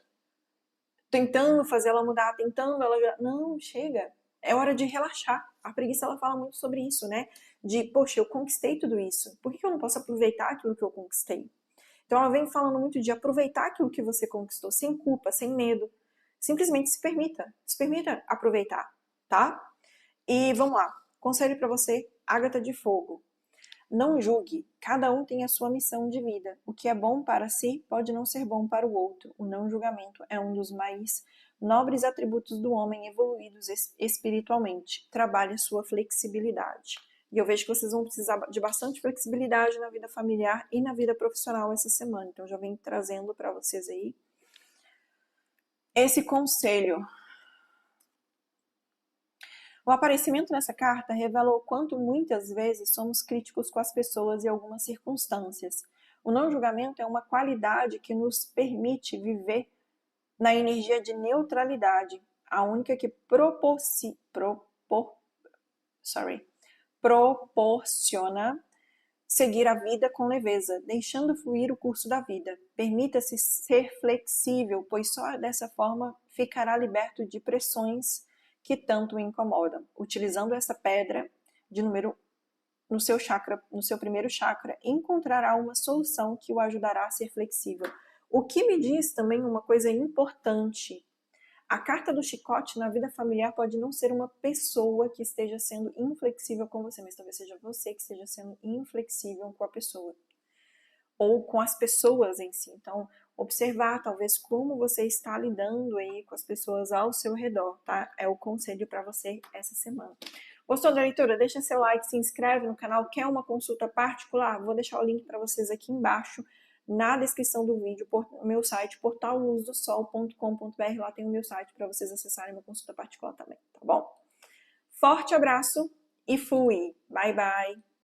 Tentando fazer ela mudar, tentando ela... Não, chega. É hora de relaxar. A preguiça, ela fala muito sobre isso, né? De, poxa, eu conquistei tudo isso. Por que eu não posso aproveitar aquilo que eu conquistei? Então ela vem falando muito de aproveitar aquilo que você conquistou, sem culpa, sem medo. Simplesmente se permita aproveitar, tá? E vamos lá, conselho para você, Ágata de Fogo. Não julgue, cada um tem a sua missão de vida. O que é bom para si pode não ser bom para o outro. O não julgamento é um dos mais nobres atributos do homem evoluídos espiritualmente. Trabalhe a sua flexibilidade. E eu vejo que vocês vão precisar de bastante flexibilidade na vida familiar e na vida profissional essa semana. Então já venho trazendo para vocês aí esse conselho. O aparecimento nessa carta revela o quanto muitas vezes somos críticos com as pessoas e algumas circunstâncias. O não julgamento é uma qualidade que nos permite viver na energia de neutralidade, a única que proporciona seguir a vida com leveza, deixando fluir o curso da vida. Permita-se ser flexível, pois só dessa forma ficará liberto de pressões que tanto o incomodam. Utilizando essa pedra de número no seu primeiro chakra, encontrará uma solução que o ajudará a ser flexível. O que me diz também uma coisa importante. A carta do chicote na vida familiar pode não ser uma pessoa que esteja sendo inflexível com você, mas talvez seja você que esteja sendo inflexível com a pessoa. Ou com as pessoas em si. Então, observar talvez como você está lidando aí com as pessoas ao seu redor, tá? É o conselho para você essa semana. Gostou da leitura? Deixa seu like, se inscreve no canal. Quer uma consulta particular? Vou deixar o link para vocês aqui embaixo na descrição do vídeo, meu site, portalluzdossol.com.br. Lá tem o meu site para vocês acessarem uma consulta particular também, tá bom? Forte abraço e fui! Bye, bye!